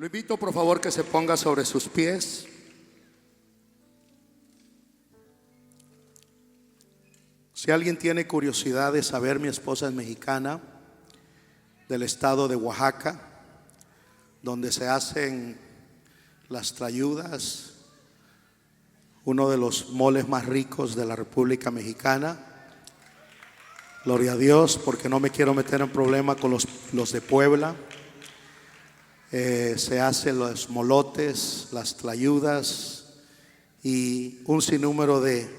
Lo invito por favor que se ponga sobre sus pies. Si alguien tiene curiosidad de saber, mi esposa es mexicana, del estado de Oaxaca, donde se hacen las tlayudas, uno de los moles más ricos de la República Mexicana. Gloria a Dios, porque no me quiero meter en problema con los de Puebla. Se hacen los molotes, las tlayudas y un sinnúmero de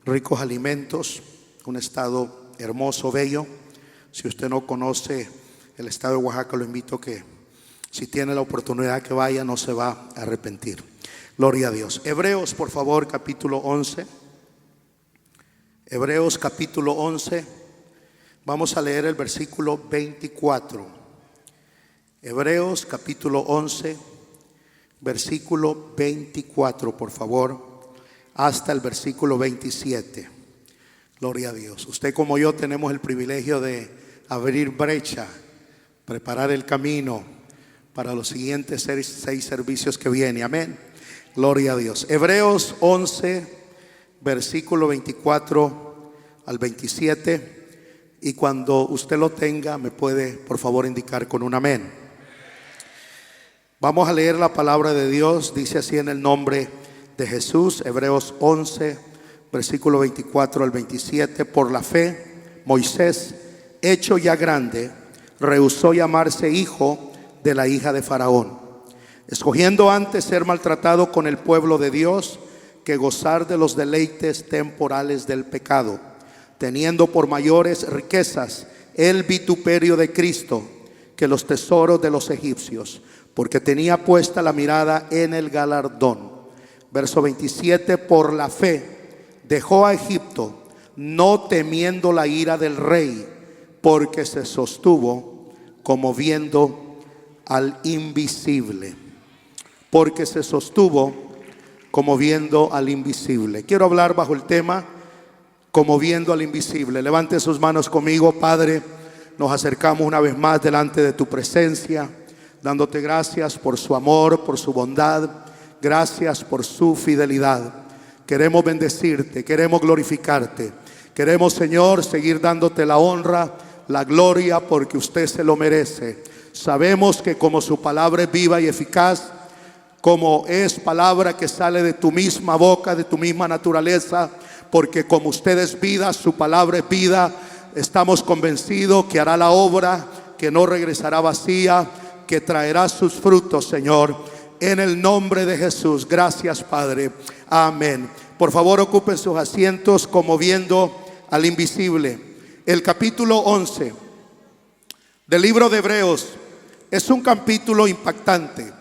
ricos alimentos. Un estado hermoso, bello. Si usted no conoce el estado de Oaxaca, lo invito que si tiene la oportunidad que vaya, no se va a arrepentir. Gloria a Dios. Hebreos, por favor, capítulo 11. Hebreos capítulo 11. Vamos a leer el versículo 24. Hebreos capítulo 11, versículo 24, por favor, hasta el versículo 27. Gloria a Dios. Usted como yo tenemos el privilegio de abrir brecha, preparar el camino para los siguientes seis servicios que vienen. Amén. Gloria a Dios. Hebreos 11, versículo 24 al 27. Y cuando usted lo tenga, me puede por favor indicar con un amén. Vamos a leer la palabra de Dios. Dice así en el nombre de Jesús. Hebreos 11, versículo 24 al 27. Por la fe, Moisés, hecho ya grande, rehusó llamarse hijo de la hija de Faraón, escogiendo antes ser maltratado con el pueblo de Dios que gozar de los deleites temporales del pecado, teniendo por mayores riquezas el vituperio de Cristo que los tesoros de los egipcios, porque tenía puesta la mirada en el galardón. Verso 27. Por la fe dejó a Egipto, no temiendo la ira del rey, porque se sostuvo como viendo al invisible. Porque se sostuvo como viendo al invisible. Quiero hablar bajo el tema como viendo al invisible. Levante sus manos conmigo. Padre, nos acercamos una vez más delante de tu presencia, dándote gracias por su amor, por su bondad. Gracias por su fidelidad. Queremos bendecirte, queremos glorificarte. Queremos, Señor, seguir dándote la honra, la gloria, porque usted se lo merece. Sabemos que como su palabra es viva y eficaz, como es palabra que sale de tu misma boca, de tu misma naturaleza, porque como usted es vida, su palabra es vida, estamos convencidos que hará la obra, que no regresará vacía, que traerá sus frutos, Señor, en el nombre de Jesús. Gracias, Padre. Amén. Por favor, ocupen sus asientos como viendo al invisible. El capítulo 11 del libro de Hebreos es un capítulo impactante,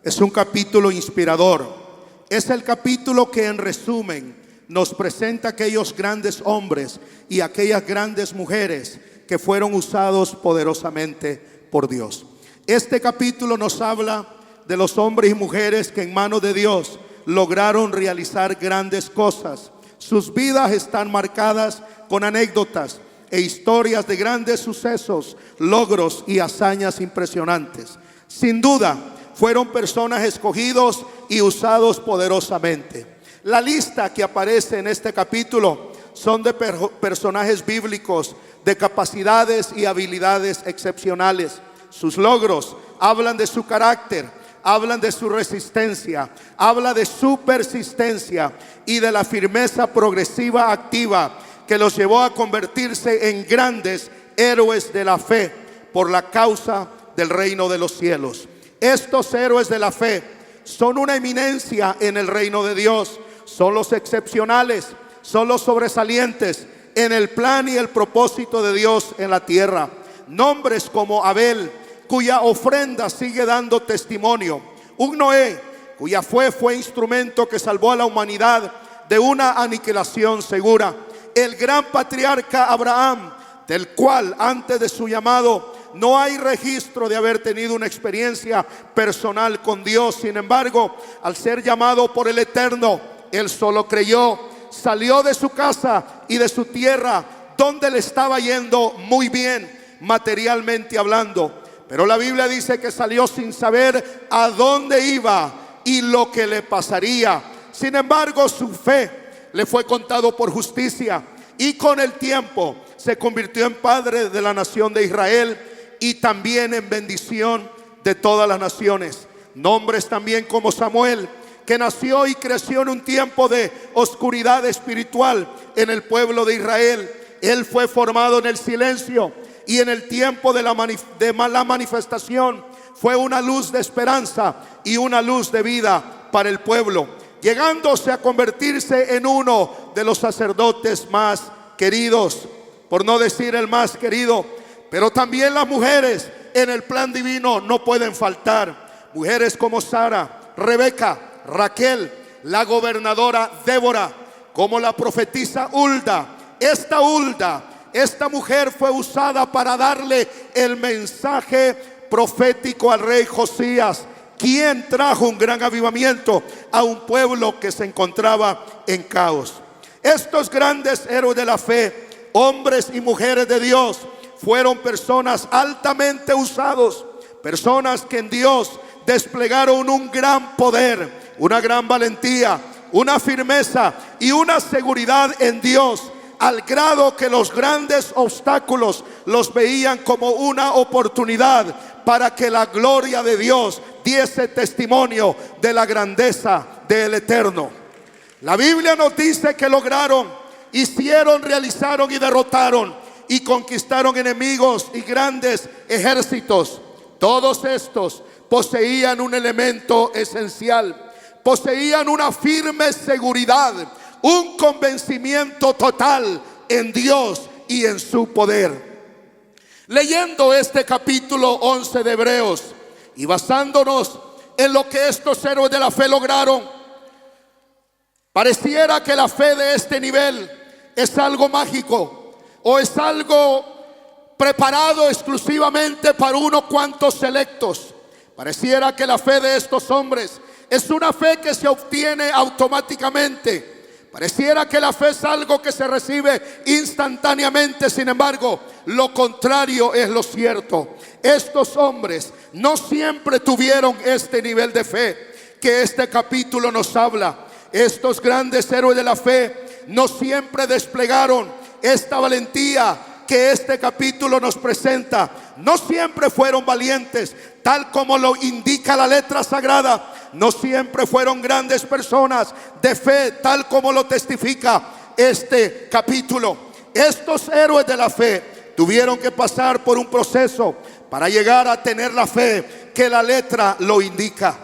es un capítulo inspirador. Es el capítulo que en resumen nos presenta aquellos grandes hombres y aquellas grandes mujeres que fueron usados poderosamente por Dios. Este capítulo nos habla de los hombres y mujeres que en manos de Dios lograron realizar grandes cosas. Sus vidas están marcadas con anécdotas e historias de grandes sucesos, logros y hazañas impresionantes. Sin duda, fueron personas escogidos y usados poderosamente. La lista que aparece en este capítulo son de personajes bíblicos de capacidades y habilidades excepcionales. Sus logros hablan de su carácter, hablan de su resistencia, habla de su persistencia y de la firmeza progresiva activa que los llevó a convertirse en grandes héroes de la fe por la causa del reino de los cielos. Estos héroes de la fe son una eminencia en el reino de Dios, son los excepcionales, son los sobresalientes en el plan y el propósito de Dios en la tierra. Nombres como Abel, cuya ofrenda sigue dando testimonio. Un Noé, cuya fe fue instrumento que salvó a la humanidad de una aniquilación segura. El gran patriarca Abraham, del cual antes de su llamado no hay registro de haber tenido una experiencia personal con Dios. Sin embargo, al ser llamado por el Eterno, él solo creyó, salió de su casa y de su tierra, donde le estaba yendo muy bien materialmente hablando, Pero la Biblia dice que salió sin saber a dónde iba y lo que le pasaría. Sin embargo, su fe le fue contado por justicia, y con el tiempo se convirtió en padre de la nación de Israel y también en bendición de todas las naciones. Nombres también como Samuel, que nació y creció en un tiempo de oscuridad espiritual en el pueblo de Israel. Él fue formado en el silencio, y en el tiempo de la manifestación fue una luz de esperanza y una luz de vida para el pueblo, llegándose a convertirse en uno de los sacerdotes más queridos, por no decir el más querido. Pero también las mujeres en el plan divino no pueden faltar. Mujeres como Sara, Rebeca, Raquel, la gobernadora Débora, como la profetisa Hulda. Esta mujer fue usada para darle el mensaje profético al rey Josías, quien trajo un gran avivamiento a un pueblo que se encontraba en caos. Estos grandes héroes de la fe, hombres y mujeres de Dios, fueron personas altamente usados, personas que en Dios desplegaron un gran poder, una gran valentía, una firmeza y una seguridad en Dios, al grado que los grandes obstáculos los veían como una oportunidad para que la gloria de Dios diese testimonio de la grandeza del Eterno. La Biblia nos dice que lograron, hicieron, realizaron y derrotaron y conquistaron enemigos y grandes ejércitos. Todos estos poseían un elemento esencial, poseían una firme seguridad, un convencimiento total en Dios y en su poder. Leyendo este capítulo 11 de Hebreos y basándonos en lo que estos héroes de la fe lograron, pareciera que la fe de este nivel es algo mágico o es algo preparado exclusivamente para unos cuantos selectos. Pareciera que la fe de estos hombres es una fe que se obtiene automáticamente. Pareciera que la fe es algo que se recibe instantáneamente. Sin embargo, lo contrario es lo cierto. Estos hombres no siempre tuvieron este nivel de fe que este capítulo nos habla. Estos grandes héroes de la fe no siempre desplegaron esta valentía que este capítulo nos presenta. No siempre fueron valientes, tal como lo indica la letra sagrada. No siempre fueron grandes personas de fe, tal como lo testifica este capítulo. Estos héroes de la fe tuvieron que pasar por un proceso para llegar a tener la fe que la letra lo indica.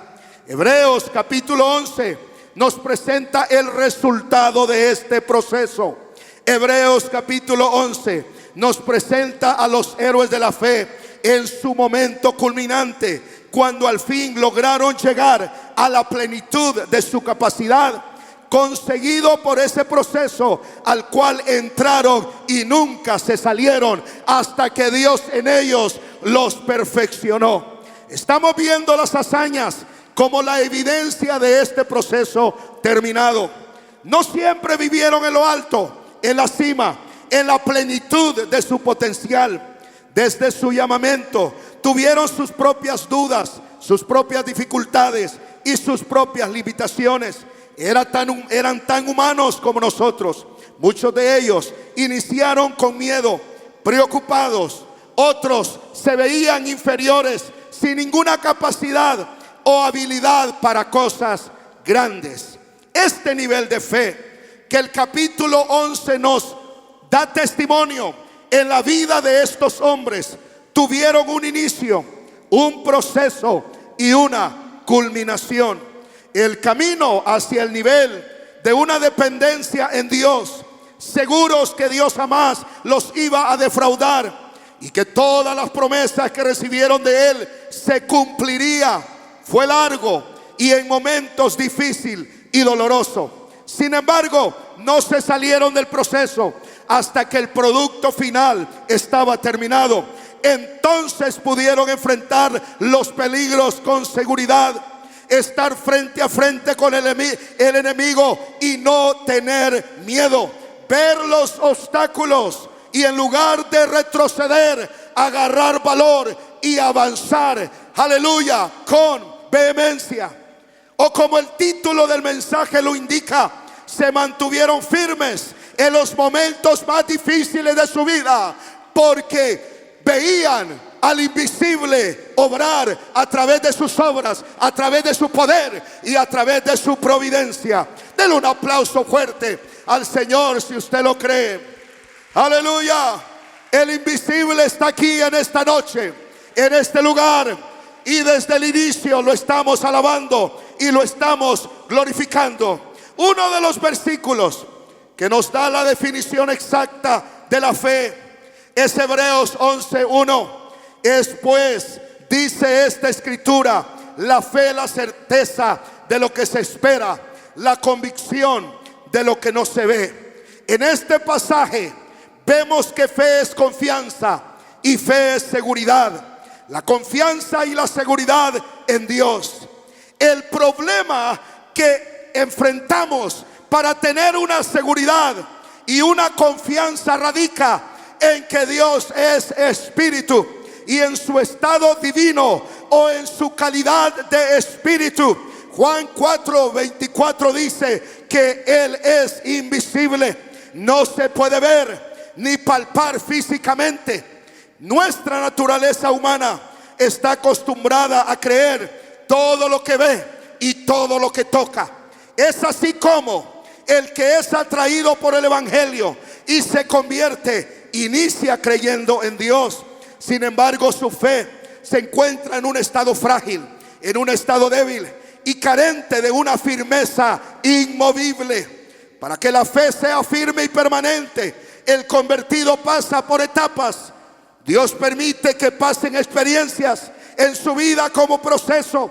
Hebreos capítulo 11 nos presenta el resultado de este proceso. Hebreos capítulo 11 nos presenta a los héroes de la fe en su momento culminante, cuando al fin lograron llegar a la plenitud de su capacidad, conseguido por ese proceso al cual entraron y nunca se salieron hasta que Dios en ellos los perfeccionó. Estamos viendo las hazañas como la evidencia de este proceso terminado. No siempre vivieron en lo alto, en la cima, en la plenitud de su potencial. Desde su llamamiento tuvieron sus propias dudas, sus propias dificultades y sus propias limitaciones. Eran tan humanos como nosotros. Muchos de ellos iniciaron con miedo, preocupados. Otros se veían inferiores, sin ninguna capacidad o habilidad para cosas grandes. Este nivel de fe que el capítulo 11 nos da testimonio en la vida de estos hombres, tuvieron un inicio, un proceso y una culminación. El camino hacia el nivel de una dependencia en Dios, seguros que Dios jamás los iba a defraudar y que todas las promesas que recibieron de Él se cumpliría, fue largo y en momentos difícil y doloroso. Sin embargo, no se salieron del proceso hasta que el producto final estaba terminado. Entonces pudieron enfrentar los peligros con seguridad, estar frente a frente con el enemigo y no tener miedo, ver los obstáculos y en lugar de retroceder, agarrar valor y avanzar, aleluya, con vehemencia. O como el título del mensaje lo indica, se mantuvieron firmes en los momentos más difíciles de su vida, porque veían al invisible obrar a través de sus obras, a través de su poder y a través de su providencia. Denle un aplauso fuerte al Señor si usted lo cree. Aleluya. El invisible está aquí en esta noche, en este lugar, y desde el inicio lo estamos alabando y lo estamos glorificando. Uno de los versículos que nos da la definición exacta de la fe es Hebreos 11:1. Es pues, dice esta escritura, la fe, la certeza de lo que se espera, la convicción de lo que no se ve. En este pasaje vemos que fe es confianza y fe es seguridad. La confianza y la seguridad en Dios. El problema que enfrentamos para tener una seguridad y una confianza radica en que Dios es espíritu, y en su estado divino o en su calidad de espíritu. Juan 4:24 dice que Él es invisible, no se puede ver ni palpar físicamente. Nuestra naturaleza humana está acostumbrada a creer todo lo que ve y todo lo que toca. Es así como el que es atraído por el evangelio y se convierte, inicia creyendo en Dios. Sin embargo, su fe se encuentra en un estado frágil, en un estado débil y carente de una firmeza inmovible. Para que la fe sea firme y permanente, el convertido pasa por etapas. Dios permite que pasen experiencias en su vida como proceso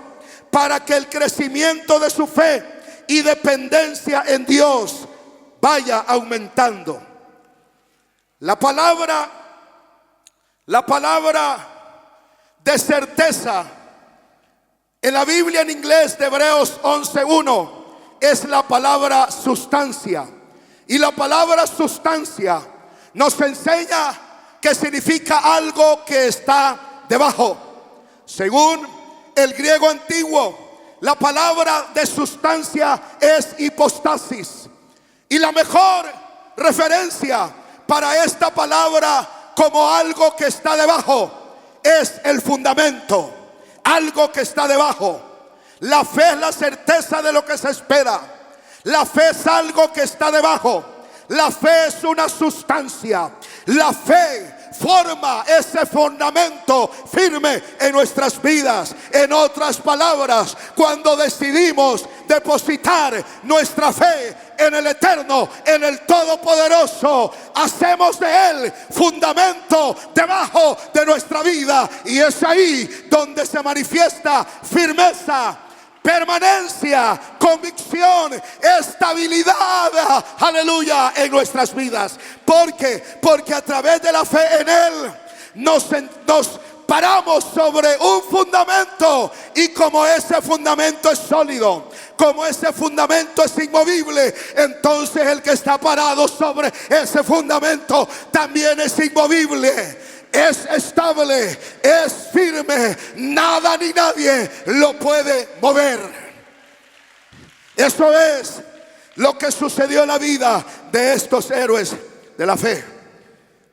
para que el crecimiento de su fe y dependencia en Dios vaya aumentando. La palabra de certeza en la Biblia en inglés de Hebreos 11:1 es la palabra sustancia. Y la palabra sustancia nos enseña que significa algo que está debajo. Según el griego antiguo, la palabra de sustancia es hipostasis. Y la mejor referencia para esta palabra como algo que está debajo es el fundamento. Algo que está debajo. La fe es la certeza de lo que se espera. La fe es algo que está debajo. La fe es una sustancia. La fe forma ese fundamento firme en nuestras vidas. En otras palabras, cuando decidimos depositar nuestra fe en el eterno, en el todopoderoso, hacemos de él fundamento debajo de nuestra vida, y es ahí donde se manifiesta firmeza, permanencia, convicción, estabilidad, aleluya, en nuestras vidas. Porque a través de la fe en él nos paramos sobre un fundamento, y como ese fundamento es sólido, como ese fundamento es inmovible, entonces el que está parado sobre ese fundamento también es inmovible. Es estable, es firme, nada ni nadie lo puede mover. Eso es lo que sucedió en la vida de estos héroes de la fe.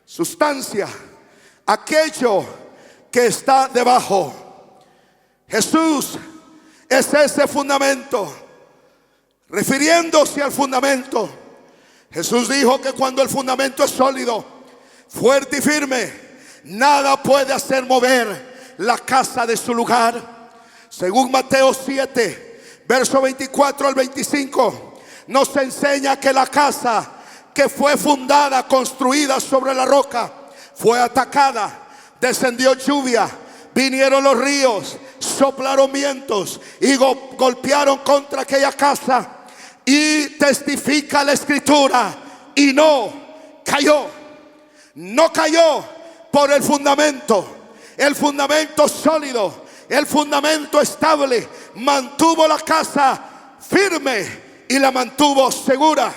Sustancia, aquello que está debajo. Jesús es ese fundamento. Refiriéndose al fundamento, Jesús dijo que cuando el fundamento es sólido, fuerte y firme, nada puede hacer mover la casa de su lugar. Según Mateo 7, verso 24 al 25, nos enseña que la casa que fue fundada, construida sobre la roca, fue atacada. Descendió lluvia, vinieron los ríos, soplaron vientos y golpearon contra aquella casa. Y testifica la escritura, y no cayó. No cayó por el fundamento sólido, el fundamento estable, mantuvo la casa firme y la mantuvo segura.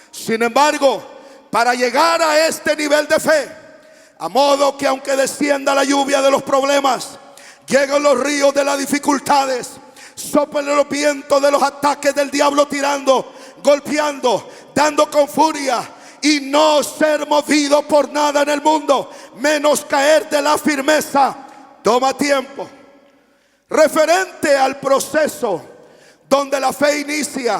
Sin embargo, para llegar a este nivel de fe, A modo que aunque descienda la lluvia de los problemas, lleguen los ríos de las dificultades, soplen los vientos de los ataques del diablo, tirando, golpeando, dando con furia, y no ser movido por nada en el mundo, menos caer de la firmeza. Toma tiempo. Referente al proceso donde la fe inicia,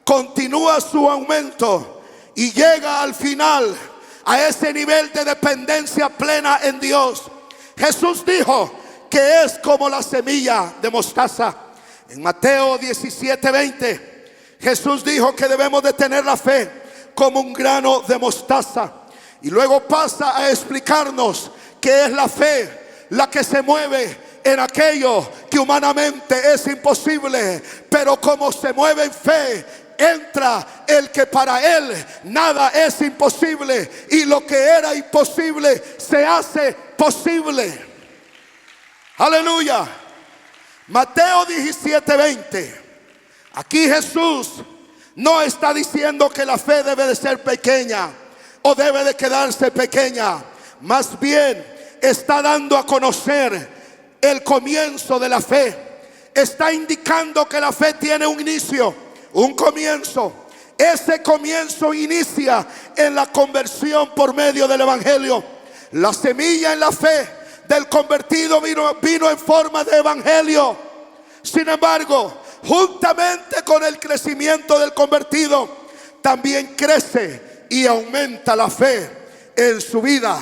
continúa su aumento y llega al final a ese nivel de dependencia plena en Dios. Jesús dijo que es como la semilla de mostaza. En Mateo 17:20, Jesús dijo que debemos de tener la fe como un grano de mostaza. Y luego pasa a explicarnos que es la fe la que se mueve en aquello que humanamente es imposible, pero como se mueve en fe, entra el que para él nada es imposible, y lo que era imposible se hace posible. Aleluya. Mateo 17:20. Aquí Jesús no está diciendo que la fe debe de ser pequeña o debe de quedarse pequeña. Más bien está dando a conocer el comienzo de la fe. Está indicando que la fe tiene un inicio, un comienzo. Ese comienzo inicia en la conversión por medio del evangelio. La semilla en la fe del convertido vino en forma de evangelio. Sin embargo, juntamente con el crecimiento del convertido, también crece y aumenta la fe en su vida.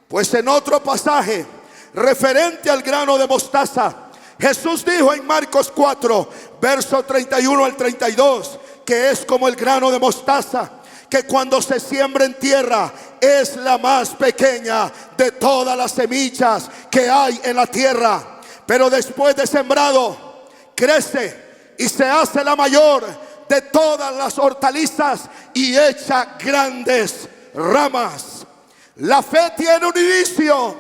Pues en otro pasaje referente al grano de mostaza, Jesús dijo en Marcos 4, verso 31 al 32, que es como el grano de mostaza, que cuando se siembra en tierra es la más pequeña de todas las semillas que hay en la tierra, pero después de sembrado crece y se hace la mayor de todas las hortalizas y echa grandes ramas. La fe tiene un inicio,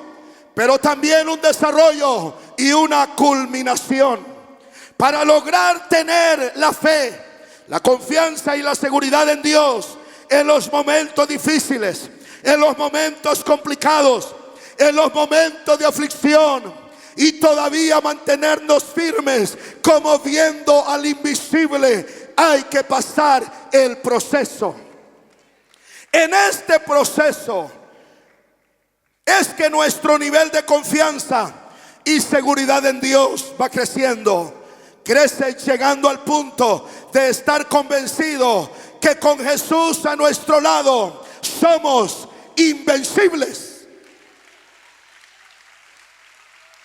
pero también un desarrollo y una culminación. Para lograr tener la fe, la confianza y la seguridad en Dios en los momentos difíciles, en los momentos complicados, en los momentos de aflicción, y todavía mantenernos firmes como viendo al invisible, hay que pasar el proceso. En este proceso es que nuestro nivel de confianza y seguridad en Dios va creciendo. Crece llegando al punto de estar convencido que con Jesús a nuestro lado somos invencibles.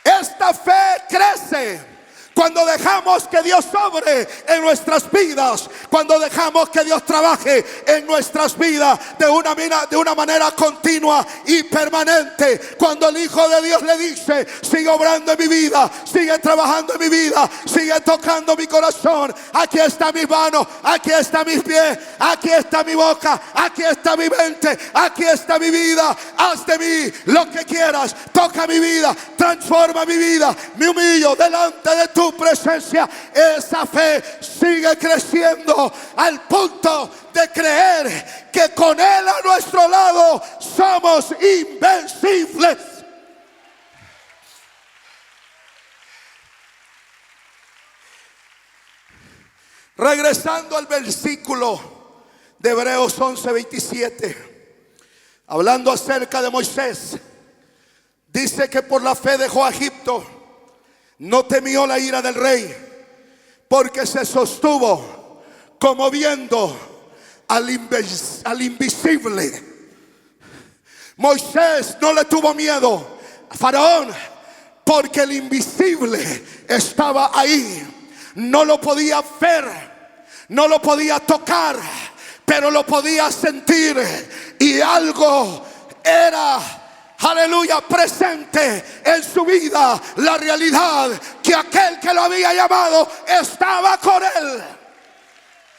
Esta fe crece cuando dejamos que Dios obre en nuestras vidas, cuando dejamos que Dios trabaje en nuestras vidas de una manera continua y permanente. Cuando el Hijo de Dios le dice: sigue obrando en mi vida, sigue trabajando en mi vida, sigue tocando mi corazón. Aquí está mi mano, aquí está mis pies, aquí está mi boca, aquí está mi mente, aquí está mi vida. Haz de mí lo que quieras, toca mi vida, transforma mi vida. Me humillo delante de tu presencia. Esa fe sigue creciendo al punto de creer que con Él a nuestro lado somos invencibles. Regresando al versículo de Hebreos 11:27, hablando acerca de Moisés, dice que por la fe dejó a Egipto. No temió la ira del rey, porque se sostuvo como viendo al invisible. Moisés no le tuvo miedo a Faraón, porque el invisible estaba ahí. No lo podía ver, no lo podía tocar, pero lo podía sentir, y algo era, aleluya, presente en su vida, la realidad que aquel que lo había llamado estaba con él.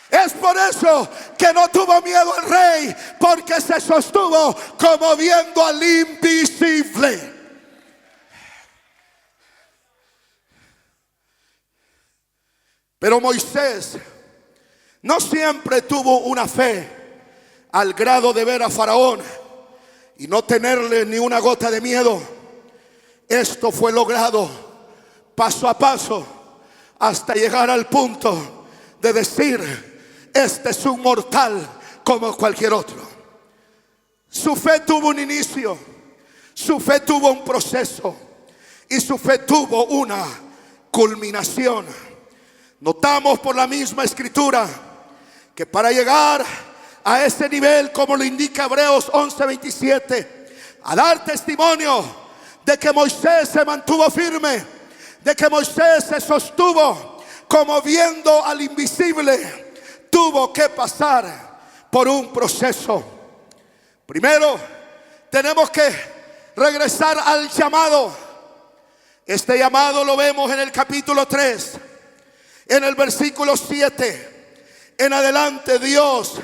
Es por eso que no tuvo miedo al rey, porque se sostuvo como viendo al invisible. Pero Moisés no siempre tuvo una fe al grado de ver a Faraón y no tenerle ni una gota de miedo. Esto fue logrado paso a paso hasta llegar al punto de decir: este es un mortal como cualquier otro. Su fe tuvo un inicio, su fe tuvo un proceso y su fe tuvo una culminación. Notamos por la misma escritura que para llegar a ese nivel, como lo indica Hebreos 11:27, a dar testimonio de que Moisés se mantuvo firme, de que Moisés se sostuvo como viendo al invisible, tuvo que pasar por un proceso. Primero, tenemos que regresar al llamado. Este llamado lo vemos en el capítulo 3, en el versículo 7 en adelante. Dios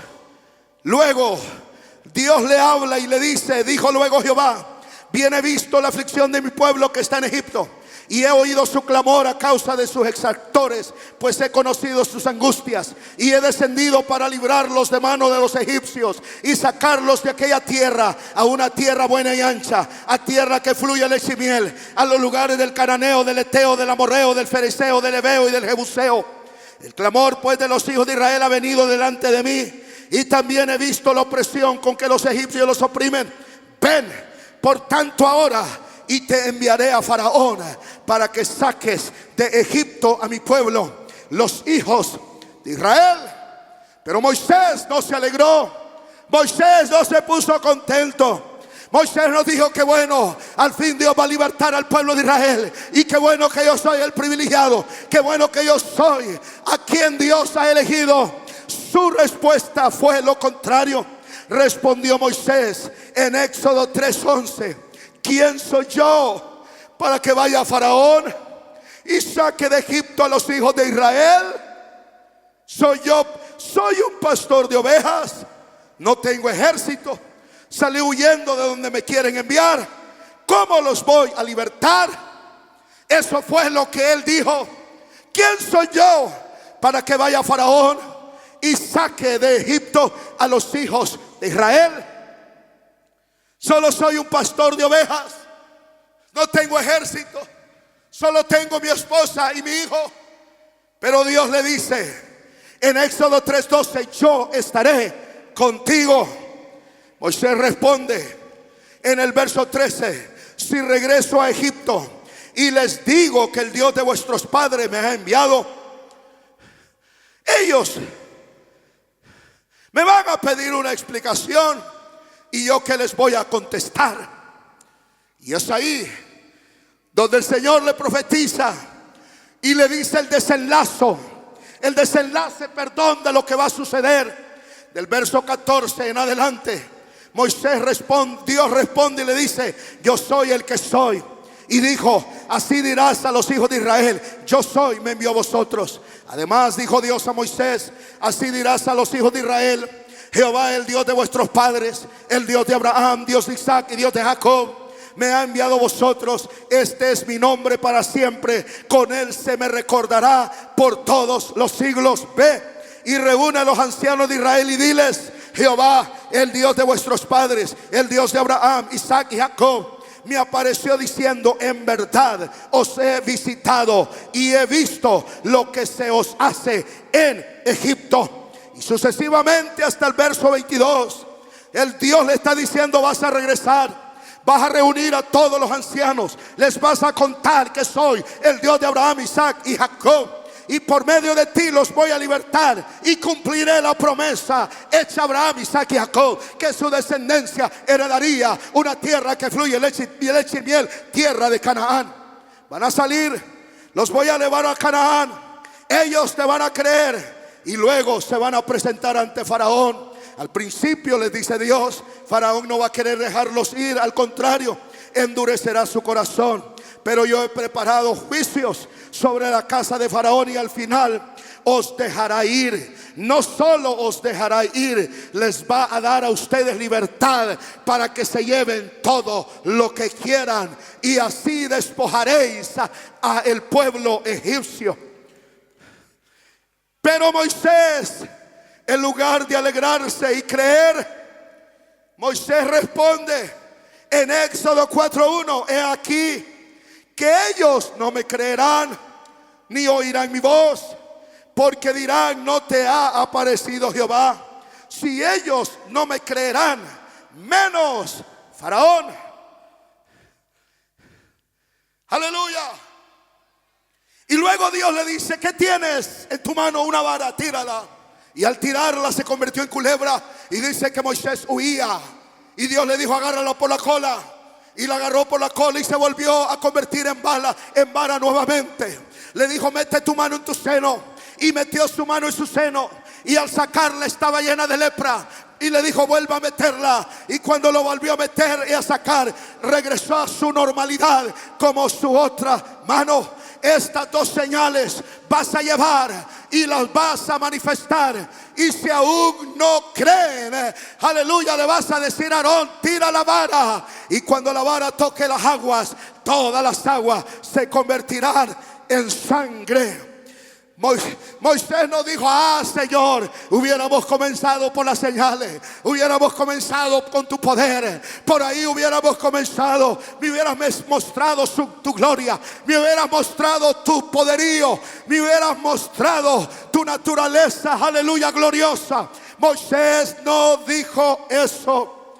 le habla y le dice: dijo luego Jehová, bien he visto la aflicción de mi pueblo que está en Egipto, y he oído su clamor a causa de sus exactores, pues he conocido sus angustias, y he descendido para librarlos de mano de los egipcios y sacarlos de aquella tierra a una tierra buena y ancha, a tierra que fluye leche y miel, a los lugares del cananeo, del eteo, del amorreo, del fereceo, del heveo y del jebuseo. El clamor pues de los hijos de Israel ha venido delante de mí, y también he visto la opresión con que los egipcios los oprimen. Ven, por tanto, ahora, y te enviaré a Faraón para que saques de Egipto a mi pueblo, los hijos de Israel. Pero Moisés no se alegró, Moisés no se puso contento. Moisés nos dijo: que bueno, al fin Dios va a libertar al pueblo de Israel, y qué bueno que yo soy el privilegiado, qué bueno que yo soy a quien Dios ha elegido. Su respuesta fue lo contrario. Respondió Moisés en Éxodo 3:11: ¿quién soy yo para que vaya a Faraón y saque de Egipto a los hijos de Israel? Soy un pastor de ovejas, no tengo ejército, salí huyendo de donde me quieren enviar. ¿Cómo los voy a libertar? Eso fue lo que él dijo. ¿Quién soy yo para que vaya a Faraón y saque de Egipto a los hijos de Israel? Solo soy un pastor de ovejas, no tengo ejército, solo tengo mi esposa y mi hijo. Pero Dios le dice en Éxodo 3:12: yo estaré contigo. Moisés responde en el verso 13: si regreso a Egipto y les digo que el Dios de vuestros padres me ha enviado, ellos me van a pedir una explicación, y yo qué les voy a contestar. Y es ahí donde el Señor le profetiza y le dice el desenlace, de lo que va a suceder. Del verso 14 en adelante, Dios responde y le dice: yo soy el que soy. Y dijo: así dirás a los hijos de Israel: yo soy, me envió a vosotros. Además dijo Dios a Moisés: así dirás a los hijos de Israel: Jehová, el Dios de vuestros padres, el Dios de Abraham, Dios de Isaac y Dios de Jacob, me ha enviado a vosotros. Este es mi nombre para siempre, con él se me recordará por todos los siglos. Ve y reúne a los ancianos de Israel y diles: Jehová, el Dios de vuestros padres, el Dios de Abraham, Isaac y Jacob, me apareció diciendo: en verdad os he visitado y he visto lo que se os hace en Egipto. Y sucesivamente hasta el verso 22, el Dios le está diciendo: vas a regresar, vas a reunir a todos los ancianos, les vas a contar que soy el Dios de Abraham, Isaac y Jacob, y por medio de ti los voy a libertar, y cumpliré la promesa hecha a Abraham, Isaac y Jacob, que su descendencia heredaría una tierra que fluye leche y miel, tierra de Canaán. Van a salir, los voy a llevar a Canaán, ellos te van a creer, y luego se van a presentar ante Faraón. Al principio les dice Dios: Faraón no va a querer dejarlos ir, al contrario, endurecerá su corazón. Pero yo he preparado juicios sobre la casa de Faraón, y al final os dejará ir. No solo os dejará ir, les va a dar a ustedes libertad para que se lleven todo lo que quieran, y así despojaréis a el pueblo egipcio. Pero Moisés, en lugar de alegrarse y creer, Moisés responde: en Éxodo 4:1, he aquí que ellos no me creerán ni oirán mi voz, porque dirán, no te ha aparecido Jehová. Si ellos no me creerán, menos Faraón. Aleluya. Y luego Dios le dice, ¿qué tienes en tu mano? Una vara, tírala. Y al tirarla se convirtió en culebra. Y dice que Moisés huía. Y Dios le dijo, agárralo por la cola. Y la agarró por la cola y se volvió a convertir en vara nuevamente. Le dijo, mete tu mano en tu seno. Y metió su mano en su seno. Y al sacarla estaba llena de lepra. Y le dijo, vuelva a meterla. Y cuando lo volvió a meter y a sacar, regresó a su normalidad como su otra mano. Estas dos señales vas a llevar y las vas a manifestar. Y si aún no creen, aleluya, le vas a decir a Aarón, tira la vara. Y cuando la vara toque las aguas, todas las aguas se convertirán en sangre. Moisés no dijo, Señor, hubiéramos comenzado por las señales, hubiéramos comenzado con tu poder, por ahí hubiéramos comenzado, me hubieras mostrado tu gloria, me hubieras mostrado tu poderío, me hubieras mostrado tu naturaleza, aleluya, gloriosa. Moisés no dijo eso.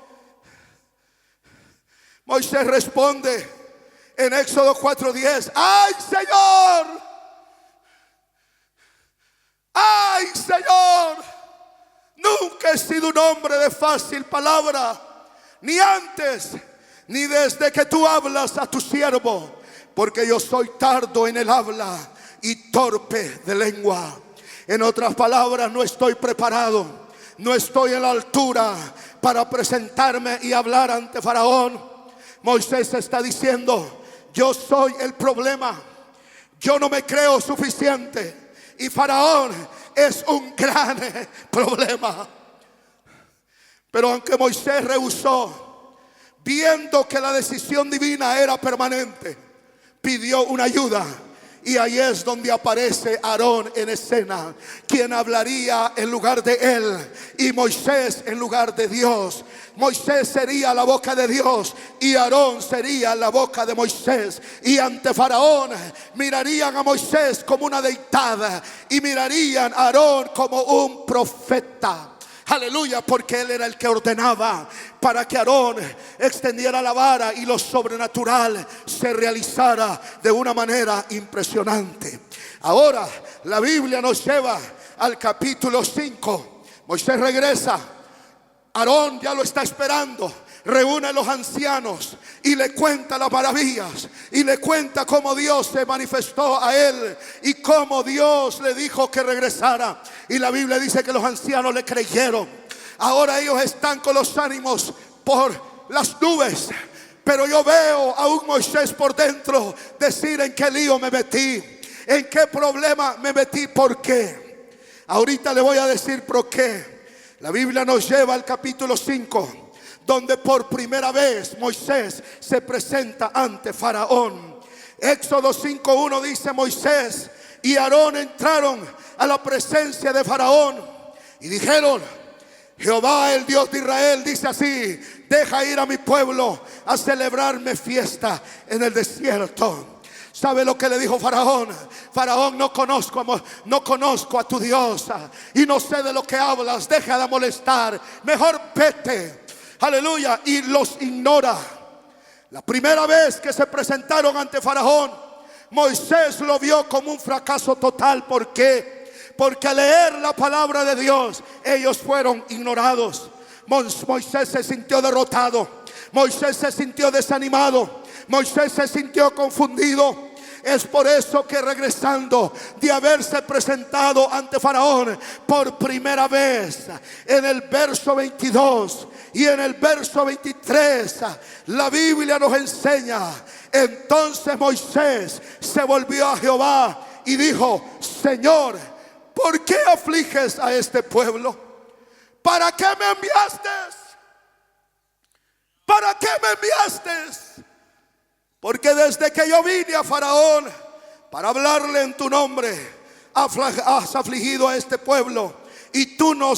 Moisés responde en Éxodo 4:10, ¡ay, Señor! ¡Ay, Señor! Nunca he sido un hombre de fácil palabra, ni antes, ni desde que tú hablas a tu siervo, porque yo soy tardo en el habla y torpe de lengua. En otras palabras, no estoy preparado, no estoy en la altura para presentarme y hablar ante Faraón. Moisés está diciendo, yo soy el problema, yo no me creo suficiente. Y Faraón es un gran problema. Pero aunque Moisés rehusó, viendo que la decisión divina era permanente, pidió una ayuda. Y ahí es donde aparece Aarón en escena, quien hablaría en lugar de él y Moisés en lugar de Dios. Moisés sería la boca de Dios y Aarón sería la boca de Moisés. Y ante Faraón mirarían a Moisés como una deidad y mirarían a Aarón como un profeta. Aleluya, porque él era el que ordenaba para que Aarón extendiera la vara y lo sobrenatural se realizara de una manera impresionante. Ahora la Biblia nos lleva al capítulo 5. Moisés regresa, Aarón ya lo está esperando. Reúne a los ancianos y le cuenta las maravillas y le cuenta cómo Dios se manifestó a él y cómo Dios le dijo que regresara. Y la Biblia dice que los ancianos le creyeron. Ahora ellos están con los ánimos por las nubes, pero yo veo a un Moisés por dentro decir, ¿en qué lío me metí? ¿En qué problema me metí? ¿Por qué? Ahorita le voy a decir por qué. La Biblia nos lleva al capítulo 5, donde por primera vez Moisés se presenta ante Faraón. Éxodo 5:1 dice, Moisés y Aarón entraron a la presencia de Faraón y dijeron, Jehová el Dios de Israel dice así, deja ir a mi pueblo a celebrarme fiesta en el desierto. ¿Sabe lo que le dijo Faraón? Faraón, no conozco a tu Dios y no sé de lo que hablas, deja de molestar, mejor vete. Aleluya, y los ignora. La primera vez que se presentaron ante Faraón, Moisés lo vio como un fracaso total. ¿Por qué? Porque al leer la palabra de Dios, ellos fueron ignorados. Moisés se sintió derrotado, Moisés se sintió desanimado, Moisés se sintió confundido. Es por eso que regresando de haberse presentado ante Faraón por primera vez, en el verso 22 y en el verso 23, la Biblia nos enseña, entonces Moisés se volvió a Jehová y dijo, Señor, ¿por qué afliges a este pueblo? ¿Para qué me enviaste? ¿Para qué me enviaste? Porque desde que yo vine a Faraón para hablarle en tu nombre, has afligido a este pueblo y tú no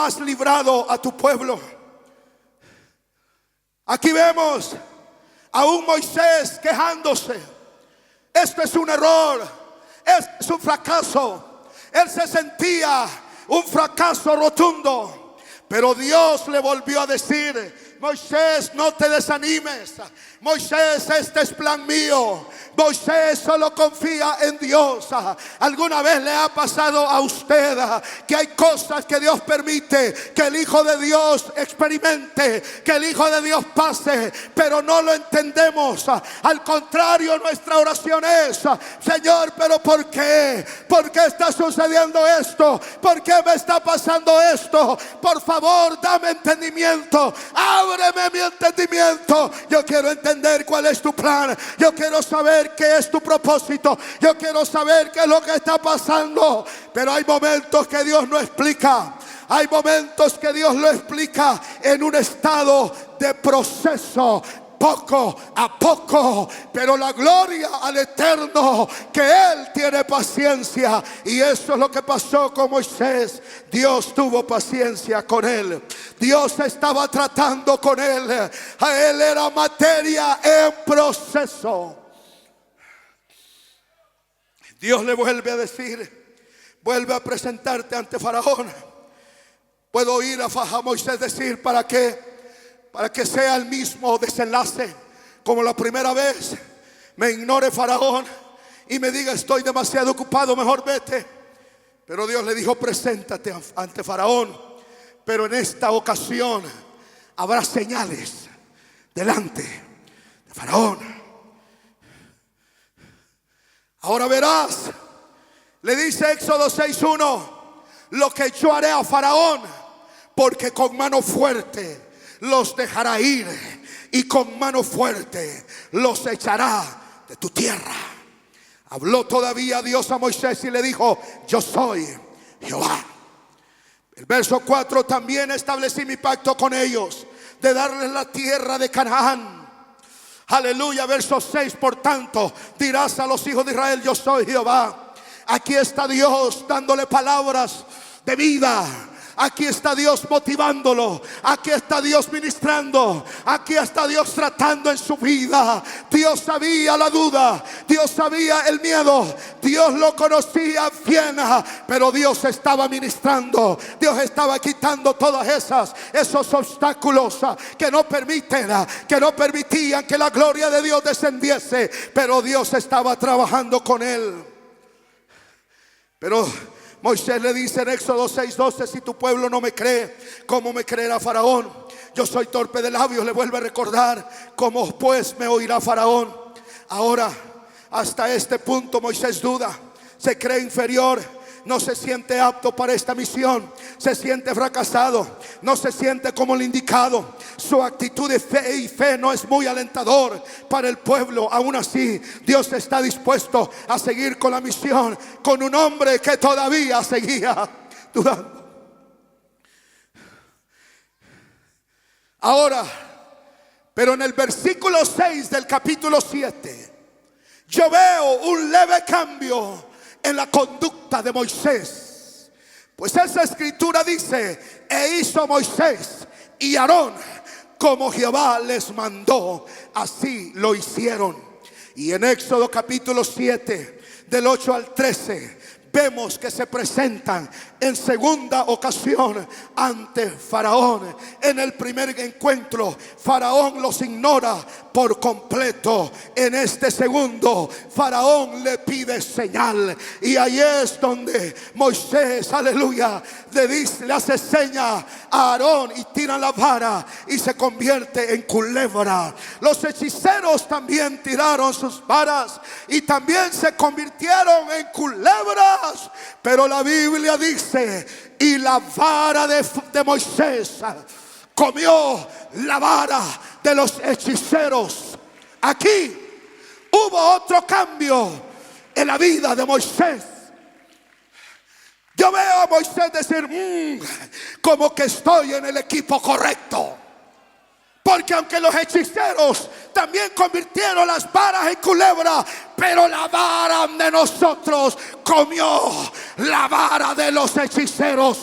has librado a tu pueblo. Aquí vemos a un Moisés quejándose. Esto es un error, esto es un fracaso. Él se sentía un fracaso rotundo, pero Dios le volvió a decir: Moisés, no te desanimes. Moisés, este es plan mío. Moisés, solo confía en Dios. ¿Alguna vez le ha pasado a usted que hay cosas que Dios permite que el Hijo de Dios experimente, que el Hijo de Dios pase, pero no lo entendemos? Al contrario, nuestra oración es: Señor, ¿pero por qué? ¿Por qué está sucediendo esto? ¿Por qué me está pasando esto? Por favor, dame entendimiento. Ábreme mi entendimiento. Yo quiero entender cuál es tu plan. Yo quiero saber qué es tu propósito. Yo quiero saber qué es lo que está pasando. Pero hay momentos que Dios no explica. Hay momentos que Dios lo explica en un estado de proceso, poco a poco, pero la gloria al Eterno, que Él tiene paciencia. Y eso es lo que pasó con Moisés. Dios tuvo paciencia con él. Dios estaba tratando con él. A él era materia en proceso. Dios le vuelve a decir: vuelve a presentarte ante Faraón. Puedo oír a Moisés decir: para que sea el mismo desenlace como la primera vez. Me ignore Faraón y me diga: estoy demasiado ocupado, mejor vete. Pero Dios le dijo: preséntate ante Faraón, pero en esta ocasión habrá señales delante de Faraón. Ahora verás, le dice Éxodo 6:1, lo que yo haré a Faraón, porque con mano fuerte los dejará ir y con mano fuerte los echará de tu tierra. Habló todavía Dios a Moisés y le dijo: yo soy Jehová. El verso 4: también establecí mi pacto con ellos de darles la tierra de Canaán. Aleluya. Verso 6: por tanto dirás a los hijos de Israel: yo soy Jehová. Aquí está Dios dándole palabras de vida. Aquí está Dios motivándolo. Aquí está Dios ministrando. Aquí está Dios tratando en su vida. Dios sabía la duda. Dios sabía el miedo. Dios lo conocía bien. Pero Dios estaba ministrando. Dios estaba quitando todos esos obstáculos que no permitían que la gloria de Dios descendiese. Pero Dios estaba trabajando con él. Pero Moisés le dice en Éxodo 6:12: si tu pueblo no me cree, ¿cómo me creerá Faraón? Yo soy torpe de labios. Le vuelve a recordar: ¿cómo pues me oirá Faraón? Ahora, hasta este punto Moisés duda, se cree inferior, no se siente apto para esta misión, se siente fracasado, no se siente como el indicado. Su actitud de fe no es muy alentador para el pueblo. Aún así, Dios está dispuesto a seguir con la misión con un hombre que todavía seguía dudando. Ahora, pero en el versículo 6 del capítulo 7, yo veo un leve cambio en la conducta de Moisés. Pues esa escritura dice: e hizo Moisés y Aarón como Jehová les mandó, así lo hicieron. Y en Éxodo capítulo 7 del 8 al 13 vemos que se presentan en segunda ocasión ante Faraón. En el primer encuentro Faraón los ignora por completo. En este segundo Faraón le pide señal, y ahí es donde Moisés, aleluya, le hace seña a Aarón y tira la vara y se convierte en culebra. Los hechiceros también tiraron sus varas y también se convirtieron en culebras. Pero la Biblia dice: y la vara de Moisés comió la vara de los hechiceros. Aquí hubo otro cambio en la vida de Moisés. Yo veo a Moisés decir: como que estoy en el equipo correcto. Porque aunque los hechiceros también convirtieron las varas en culebra, pero la vara de nosotros comió la vara de los hechiceros.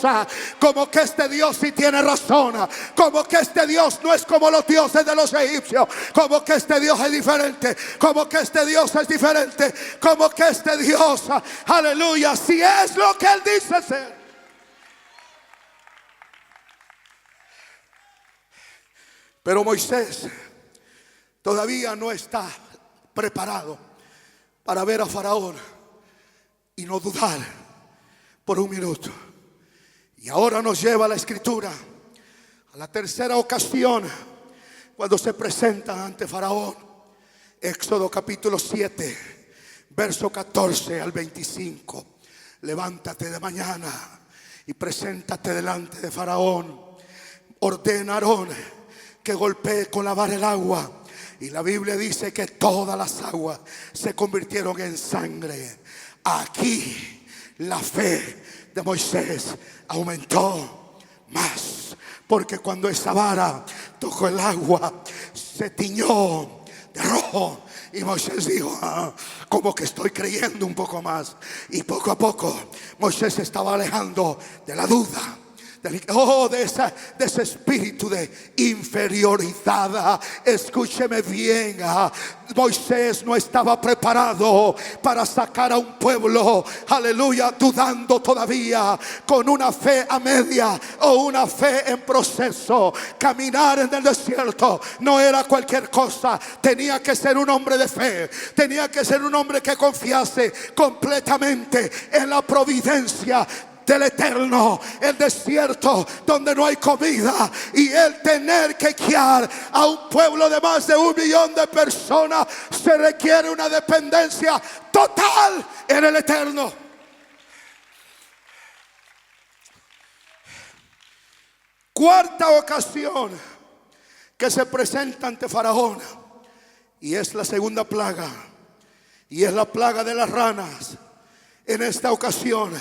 Como que este Dios sí tiene razón, como que este Dios no es como los dioses de los egipcios, como que este Dios es diferente, como que este Dios es diferente, como que este Dios, aleluya, si es lo que Él dice ser. Pero Moisés todavía no está preparado para ver a Faraón y no dudar por un minuto. Y ahora nos lleva la escritura a la tercera ocasión cuando se presentan ante Faraón. Éxodo capítulo 7, verso 14 al 25. Levántate de mañana y preséntate delante de Faraón. Ordena a Aarón que golpee con la vara el agua. Y la Biblia dice que todas las aguas se convirtieron en sangre. Aquí la fe de Moisés aumentó más, porque cuando esa vara tocó el agua, se tiñó de rojo. Y Moisés dijo, como que estoy creyendo un poco más. Y poco a poco Moisés se estaba alejando de la duda, de ese espíritu de inferioridad. Escúcheme bien, Moisés no estaba preparado para sacar a un pueblo, aleluya, dudando todavía, con una fe a media o una fe en proceso. Caminar en el desierto no era cualquier cosa. Tenía que ser un hombre de fe, tenía que ser un hombre que confiase completamente en la providencia del Eterno. El desierto donde no hay comida y el tener que guiar a un pueblo de más de 1 millón de personas, se requiere una dependencia total en el Eterno. Cuarta ocasión que se presenta ante Faraón, y es la segunda plaga, y es la plaga de las ranas. En esta ocasión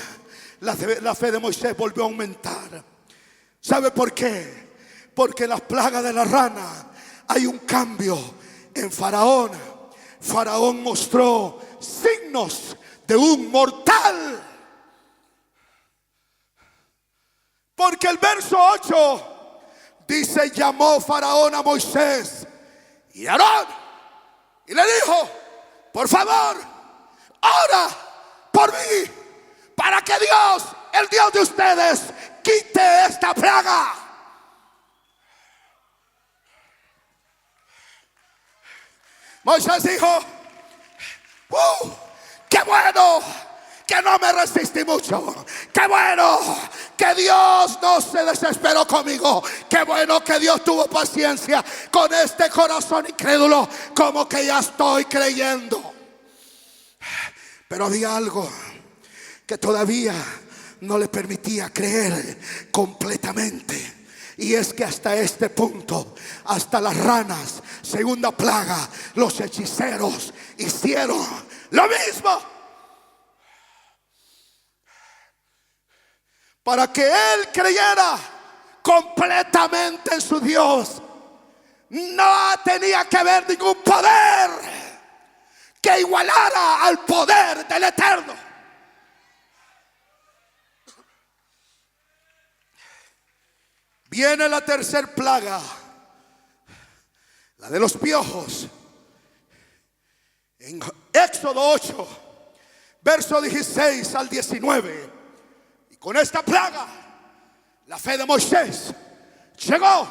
la fe de Moisés volvió a aumentar. ¿Sabe por qué? Porque en las plagas de la rana hay un cambio en Faraón. Faraón mostró signos de un mortal. Porque el verso 8 dice: llamó Faraón a Moisés y a Aarón y le dijo: por favor, ora por mí, para que Dios, el Dios de ustedes, quite esta plaga. Moisés dijo: qué bueno que no me resistí mucho. Qué bueno que Dios no se desesperó conmigo. Qué bueno que Dios tuvo paciencia con este corazón incrédulo. Como que ya estoy creyendo. Pero había algo que todavía no le permitía creer completamente. Y es que hasta este punto, hasta las ranas, segunda plaga, los hechiceros hicieron lo mismo. Para que él creyera completamente en su Dios, no tenía que haber ningún poder que igualara al poder del Eterno. Viene la tercer plaga, la de los piojos. En Éxodo 8, verso 16 al 19. Y con esta plaga, la fe de Moisés llegó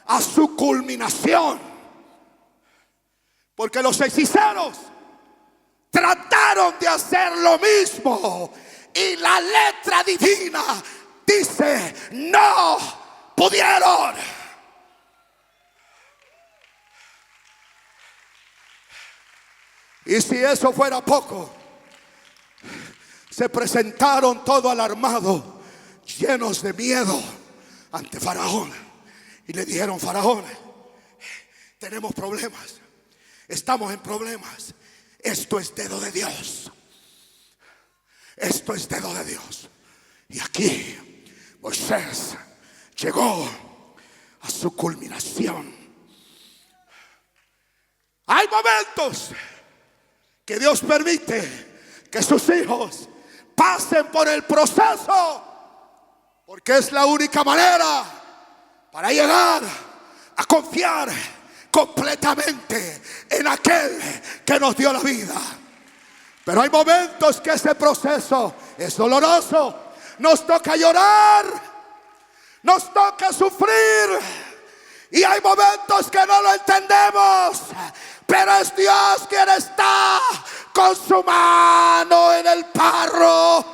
a su culminación. Porque los hechiceros trataron de hacer lo mismo. Y la letra divina dice: no pudieron. Y si eso fuera poco, se presentaron todo alarmados, llenos de miedo ante Faraón. Y le dijeron: Faraón, tenemos problemas, estamos en problemas. Esto es dedo de Dios. Esto es dedo de Dios. Y aquí Moisés llegó a su culminación. Hay momentos que Dios permite que sus hijos pasen por el proceso, porque es la única manera para llegar a confiar completamente en aquel que nos dio la vida. Pero hay momentos que ese proceso es doloroso. Nos toca llorar, nos toca sufrir, y hay momentos que no lo entendemos, pero es Dios quien está con su mano en el barro.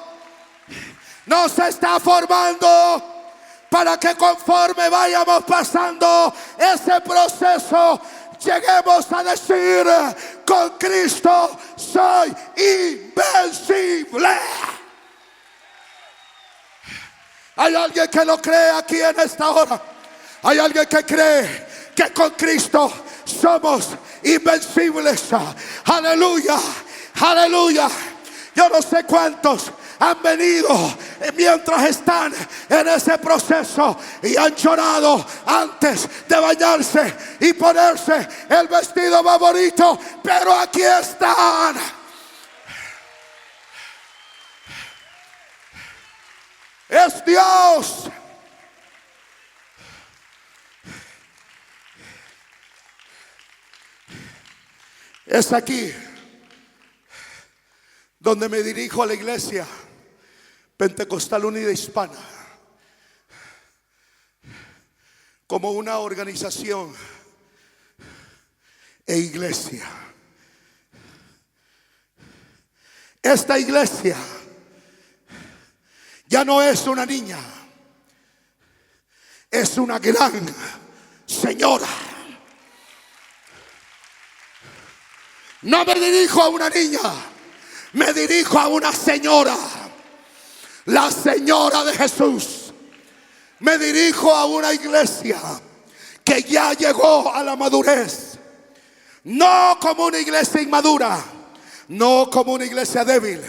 Nos está formando para que conforme vayamos pasando ese proceso, lleguemos a decir: con Cristo soy invencible. Hay alguien que lo cree aquí en esta hora. Hay alguien que cree que con Cristo somos invencibles. Aleluya, aleluya. Yo no sé cuántos han venido mientras están en ese proceso y han llorado antes de bañarse y ponerse el vestido más bonito, pero aquí están. Es Dios. Es aquí donde me dirijo a la iglesia Pentecostal Unida Hispana como una organización e iglesia. Esta iglesia ya no es una niña, es una gran señora. No me dirijo a una niña, me dirijo a una señora, la señora de Jesús. Me dirijo a una iglesia que ya llegó a la madurez, no como una iglesia inmadura, no como una iglesia débil.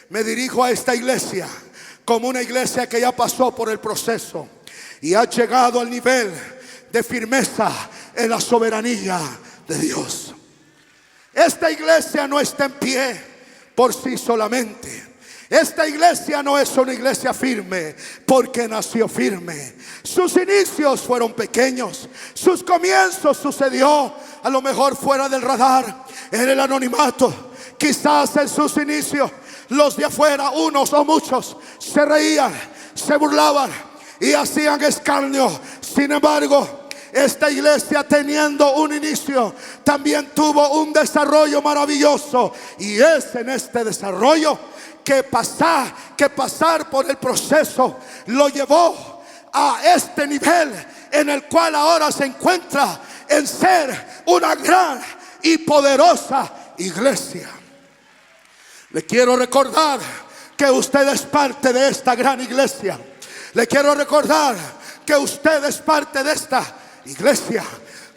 Me dirijo a esta iglesia como una iglesia que ya pasó por el proceso y ha llegado al nivel de firmeza en la soberanía de Dios. Esta iglesia no está en pie por sí solamente. Esta iglesia no es una iglesia firme porque nació firme. Sus inicios fueron pequeños. Sus comienzos sucedió a lo mejor fuera del radar, en el anonimato. Quizás en sus inicios los de afuera, unos o muchos, se reían, se burlaban y hacían escarnio. Sin embargo, esta iglesia, teniendo un inicio, también tuvo un desarrollo maravilloso. Y es en este desarrollo que pasar por el proceso lo llevó a este nivel en el cual ahora se encuentra en ser una gran y poderosa iglesia. Le quiero recordar que usted es parte de esta gran iglesia. Le quiero recordar que usted es parte de esta iglesia.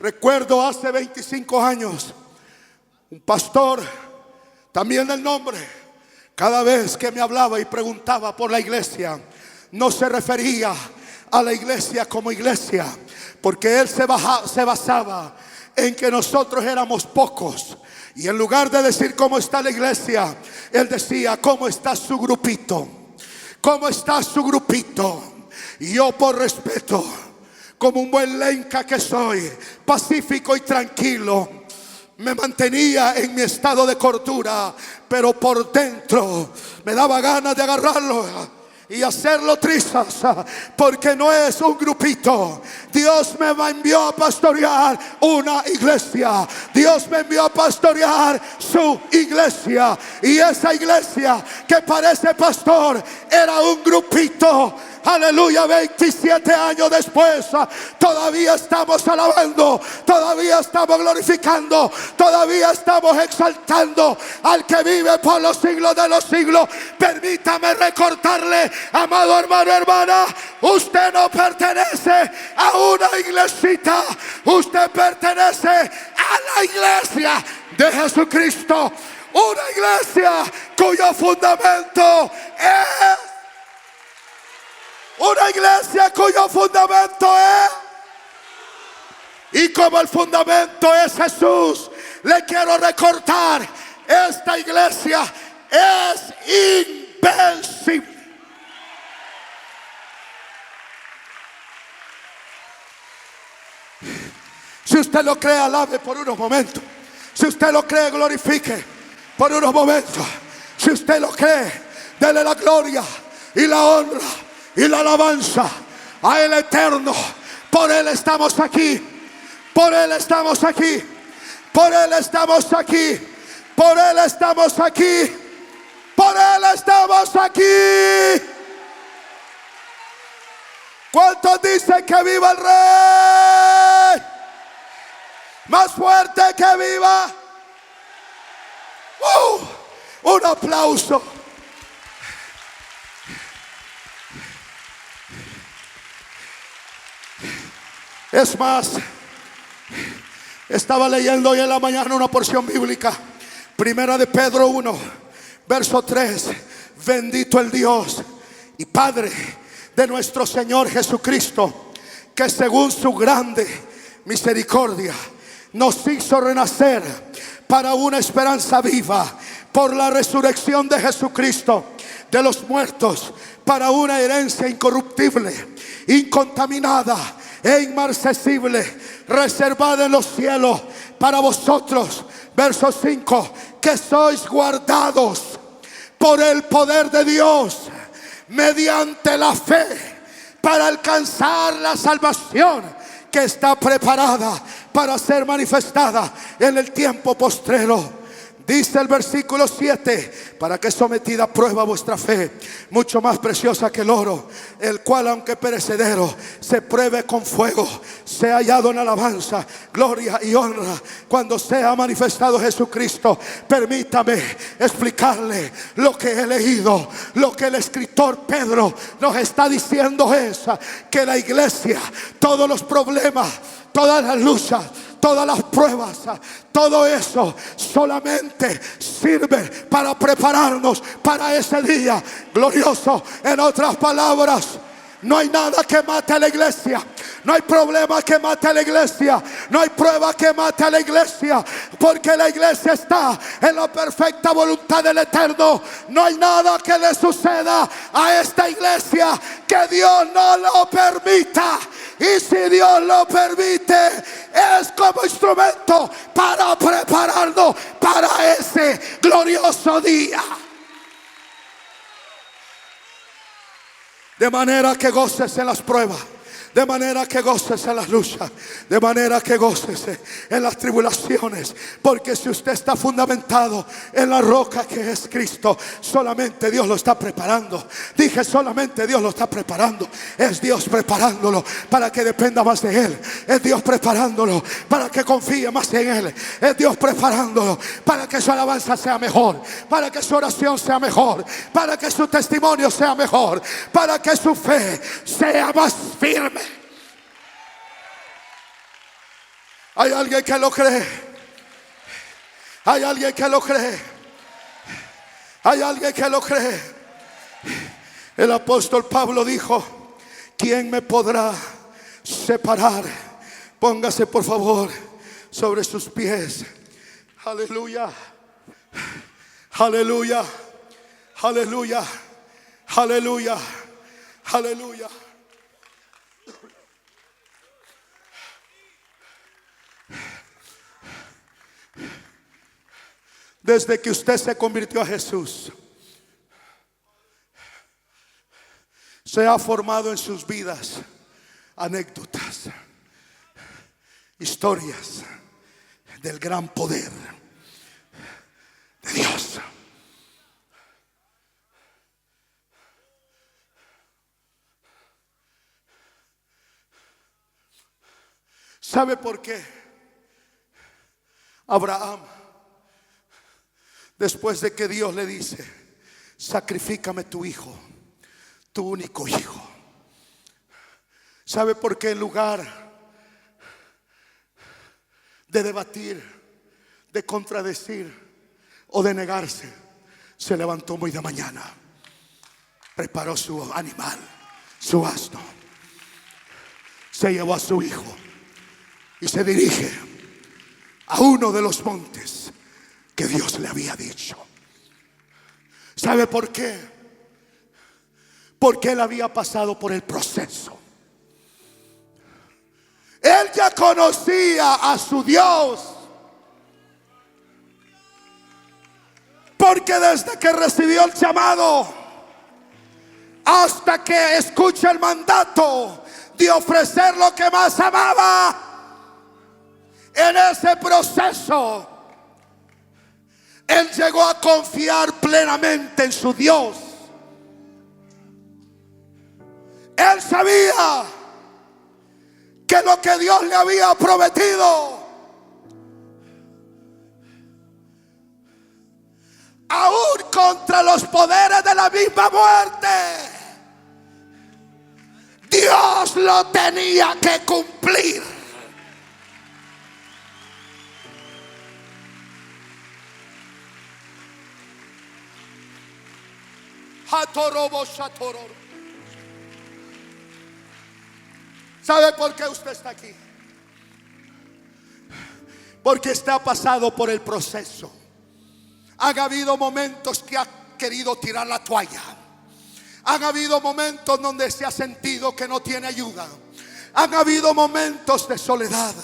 Recuerdo hace 25 años, un pastor, también del nombre, cada vez que me hablaba y preguntaba por la iglesia, no se refería a la iglesia como iglesia, porque él se basaba en que nosotros éramos pocos. Y en lugar de decir cómo está la iglesia, él decía: ¿cómo está su grupito? ¿Cómo está su grupito? Y yo, por respeto, como un buen lenca que soy, pacífico y tranquilo, me mantenía en mi estado de cordura, pero por dentro me daba ganas de agarrarlo y hacerlo trizas, porque no es un grupito. Dios me envió a pastorear una iglesia. Dios me envió a pastorear su iglesia. Y esa iglesia que parece pastor era un grupito. Aleluya, 27 años después, todavía estamos alabando, todavía estamos glorificando, todavía estamos exaltando al que vive por los siglos de los siglos. Permítame recordarle, amado hermano, hermana, usted no pertenece a una iglesita, usted pertenece a la iglesia de Jesucristo. Una iglesia cuyo fundamento es... Una iglesia cuyo fundamento es... Y como el fundamento es Jesús, le quiero recordar esta iglesia es invencible. Si usted lo cree, alabe por unos momentos. Si usted lo cree, glorifique por unos momentos. Si usted lo cree, dele la gloria y la honra y la alabanza a el Eterno. Por Él estamos aquí. Por Él estamos aquí. Por Él estamos aquí. Por Él estamos aquí. Por Él estamos aquí. ¿Cuántos dicen que viva el Rey? Más fuerte, que viva. Un aplauso. Es más, estaba leyendo hoy en la mañana una porción bíblica, Primera de Pedro 1, verso 3. Bendito el Dios y Padre de nuestro Señor Jesucristo, que según su grande misericordia nos hizo renacer para una esperanza viva por la resurrección de Jesucristo de los muertos, para una herencia incorruptible, incontaminada e inmarcesible, reservada en los cielos para vosotros. Verso 5: que sois guardados por el poder de Dios mediante la fe, para alcanzar la salvación que está preparada para ser manifestada en el tiempo postrero. Dice el versículo 7: para que sometida a prueba vuestra fe, mucho más preciosa que el oro, el cual aunque perecedero se pruebe con fuego, sea hallado en alabanza, gloria y honra cuando sea manifestado Jesucristo. Permítame explicarle lo que he leído. Lo que el escritor Pedro nos está diciendo es que la iglesia, todos los problemas, todas las luchas, todas las pruebas, todo eso solamente sirve para prepararnos para ese día glorioso. En otras palabras, no hay nada que mate a la iglesia. No hay problema que mate a la iglesia. No hay prueba que mate a la iglesia, porque la iglesia está en la perfecta voluntad del Eterno. No hay nada que le suceda a esta iglesia que Dios no lo permita. Y si Dios lo permite, es como instrumento para prepararnos para ese glorioso día. De manera que goces en las pruebas, de manera que goces en las luchas, de manera que goces en las tribulaciones. Porque si usted está fundamentado en la roca que es Cristo, solamente Dios lo está preparando. Dije, solamente Dios lo está preparando. Es Dios preparándolo para que dependa más de Él. Es Dios preparándolo para que confíe más en Él. Es Dios preparándolo para que su alabanza sea mejor, para que su oración sea mejor, para que su testimonio sea mejor, para que su fe sea más firme. Hay alguien que lo cree. Hay alguien que lo cree. Hay alguien que lo cree. El apóstol Pablo dijo: ¿quién me podrá separar? Póngase por favor sobre sus pies. Aleluya. Aleluya. Aleluya. Aleluya. Aleluya. Desde que usted se convirtió a Jesús, se ha formado en sus vidas anécdotas, historias del gran poder de Dios. ¿Sabe por qué Abraham, después de que Dios le dice: sacrifícame tu hijo, tu único hijo? ¿Sabe por qué en lugar de debatir, de contradecir o de negarse, se levantó muy de mañana, preparó su animal, su asno, se llevó a su hijo y se dirige a uno de los montes que Dios le había dicho. ¿Sabe por qué? Porque él había pasado por el proceso. Él ya conocía a su Dios. Porque desde que recibió el llamado hasta que escucha el mandato de ofrecer lo que más amaba, en ese proceso él llegó a confiar plenamente en su Dios. Él sabía que lo que Dios le había prometido, aún contra los poderes de la misma muerte, Dios lo tenía que cumplir. ¿Sabe por qué usted está aquí? Porque usted ha pasado por el proceso. Han habido momentos que ha querido tirar la toalla. Han habido momentos donde se ha sentido que no tiene ayuda. Han habido momentos de soledad.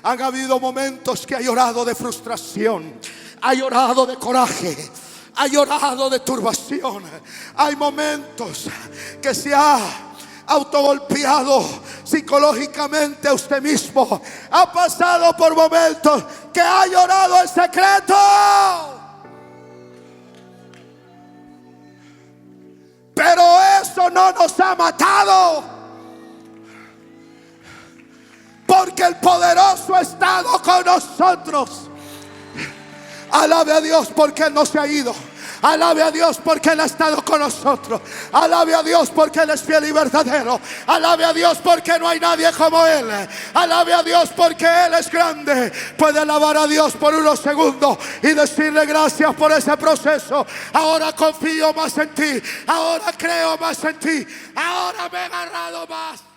Han habido momentos que ha llorado de frustración, ha llorado de coraje, ha llorado de turbación. Hay momentos que se ha autogolpeado psicológicamente a usted mismo. Ha pasado por momentos que ha llorado en secreto. Pero eso no nos ha matado, porque el poderoso ha estado con nosotros. Alabe a Dios porque Él no se ha ido. Alabe a Dios porque Él ha estado con nosotros. Alabe a Dios porque Él es fiel y verdadero. Alabe a Dios porque no hay nadie como Él. Alabe a Dios porque Él es grande. Puede alabar a Dios por unos segundos y decirle gracias por ese proceso. Ahora confío más en ti. Ahora creo más en ti. Ahora me he agarrado más.